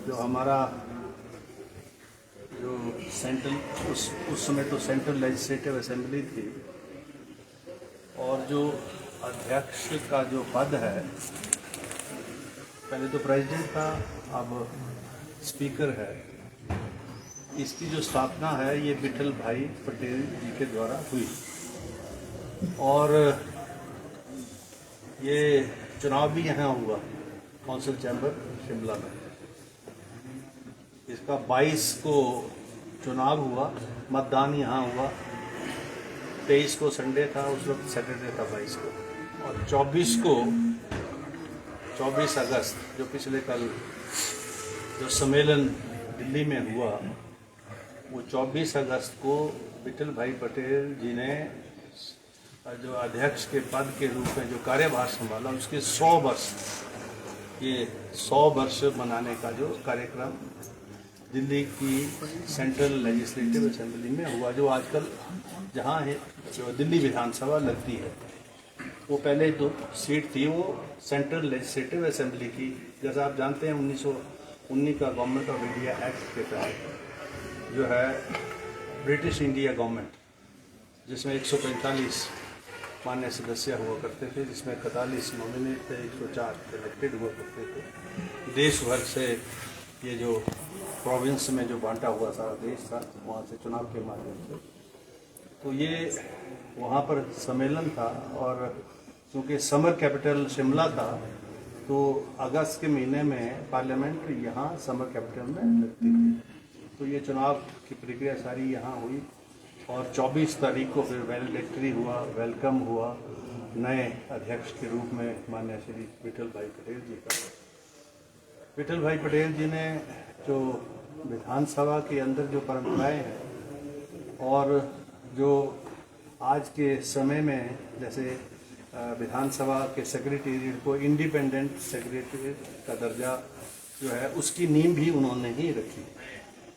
जो हमारा जो सेंट्रल उस समय तो सेंट्रल लेजिस्लेटिव असेंबली थी और जो अध्यक्ष का जो पद है, पहले तो प्रेसिडेंट था, अब स्पीकर है। इसकी जो स्थापना है ये विठल भाई पटेल जी के द्वारा हुई और ये चुनाव भी यहाँ हुआ कौंसिल चैम्बर शिमला में। इसका 22 को चुनाव हुआ, मतदान यहाँ हुआ। 23 को संडे था, उस वक्त सैटरडे था 22 को, और 24 अगस्त जो पिछले कल जो सम्मेलन दिल्ली में हुआ, वो 24 अगस्त को विठल भाई पटेल जी ने जो अध्यक्ष के पद के रूप में जो कार्यभार संभाला, उसके 100 वर्ष, ये 100 वर्ष मनाने का जो कार्यक्रम दिल्ली की सेंट्रल लेजिस्लेटिव असेंबली में हुआ, जो आजकल जहाँ है जो दिल्ली विधानसभा लगती है, वो पहले जो सीट थी वो सेंट्रल लेजिस्लेटिव असेंबली की। जैसा आप जानते हैं 1919 का गवर्नमेंट ऑफ इंडिया एक्ट के तहत जो है ब्रिटिश इंडिया गवर्नमेंट, जिसमें 145 मान्य सदस्य हुआ करते थे, जिसमें 41 नॉमिनेट थे, 104 इलेक्टेड हुआ करते थे। देश भर से ये जो प्रोविंस में जो बांटा हुआ सारा देश था, वहाँ से चुनाव के माध्यम से, तो ये वहाँ पर सम्मेलन था। और क्योंकि समर कैपिटल शिमला था, तो अगस्त के महीने में पार्लियामेंट यहाँ समर कैपिटल में लगती थी, तो ये चुनाव की प्रक्रिया सारी यहाँ हुई। और 24 तारीख को फिर वैलिडेटरी हुआ, वेलकम हुआ नए अध्यक्ष के रूप में माननीय श्री विठल भाई पटेल जी का। विठल भाई पटेल जी ने जो विधानसभा के अंदर जो परंपराएं हैं और जो आज के समय में जैसे विधानसभा के सेक्रेटेरिएट को इंडिपेंडेंट सेक्रेटेरिएट का दर्जा जो है, उसकी नींव भी उन्होंने ही रखी।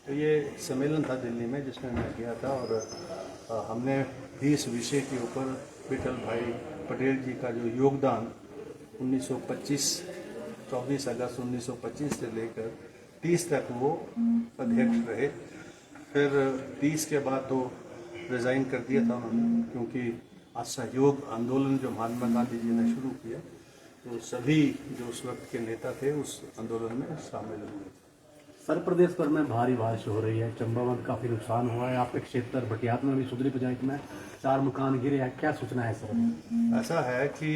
तो ये सम्मेलन था दिल्ली में जिसमें मैं गया था, और हमने भी इस विषय के ऊपर विठल भाई पटेल जी का जो योगदान 24 अगस्त 1925 से लेकर 30 तक वो अध्यक्ष रहे। फिर 30 के बाद तो रिज़ाइन कर दिया था उन्होंने, क्योंकि असहयोग आंदोलन जो महात्मा गांधी जी ने शुरू किया, तो सभी जो उस वक्त के नेता थे उस आंदोलन में शामिल हुए। सर, प्रदेश भर में भारी बारिश हो रही है, चंबा में काफ़ी नुकसान हुआ है, आपके क्षेत्र बटियात में भी सुधरी पंचायत में 4 मकान गिरे हैं, क्या सूचना है सर? ऐसा है कि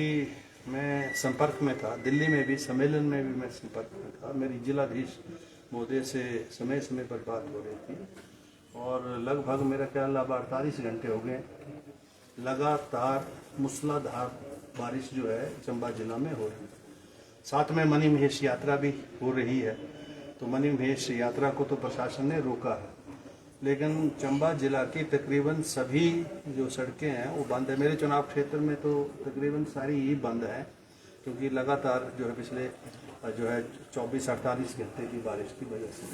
मैं संपर्क में था, दिल्ली में भी सम्मेलन में भी मैं संपर्क में था। मेरी जिलाधीश महोदय से समय समय पर बात हो रही थी, और लगभग मेरा ख्याल अब 48 घंटे हो गए लगातार मूसलाधार बारिश जो है चंबा जिला में हो रही है। साथ में मणि महेश यात्रा भी हो रही है, तो मणि महेश यात्रा को तो प्रशासन ने रोका है, लेकिन चंबा जिला की तकरीबन सभी जो सड़कें हैं वो बंद है। मेरे चुनाव क्षेत्र में तो तकरीबन सारी ही बंद है, क्योंकि लगातार जो है पिछले जो है 24-48 घंटे की बारिश की वजह से।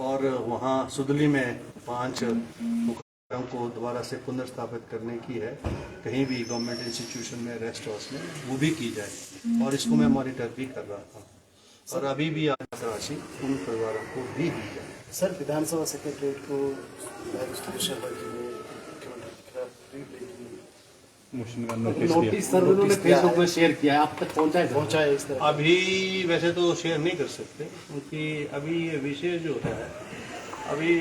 और वहाँ सुदली में 5 मुकामों को दोबारा से पुनर्स्थापित करने की है, कहीं भी गवर्नमेंट इंस्टीट्यूशन में, रेस्ट हाउस में, वो भी की जाए, और इसको मैं मॉनिटर भी कर रहा था। और अभी भी आज राशि उन परिवारों को भी दी जाए। सर, विधानसभा सेक्रेटरीट को मुख्यमंत्री के खिलाफ नोटिस सर उन्होंने फेसबुक में शेयर किया है, आप तक पहुंचा है इस तरह? अभी वैसे तो शेयर नहीं कर सकते, क्योंकि अभी ये विषय जो है अभी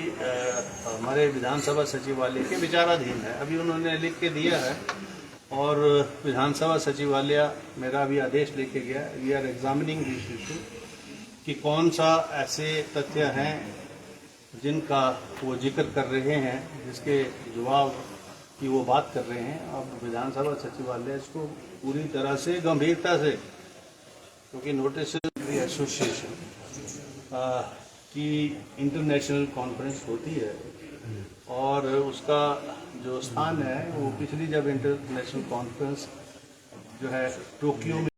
हमारे विधानसभा सचिवालय के विचाराधीन है। अभी उन्होंने लिख के दिया है, और विधानसभा सचिवालय मेरा भी आदेश लेके गया, we are examining this issue, कि कौन सा ऐसे तथ्य हैं जिनका वो जिक्र कर रहे हैं, जिसके जवाब की वो बात कर रहे हैं। अब विधानसभा सचिवालय इसको पूरी तरह से गंभीरता से, क्योंकि नोटिस एसोसिएशन की इंटरनेशनल कॉन्फ्रेंस होती है, और उसका जो स्थान है वो पिछली जब इंटरनेशनल कॉन्फ्रेंस जो है टोक्यो में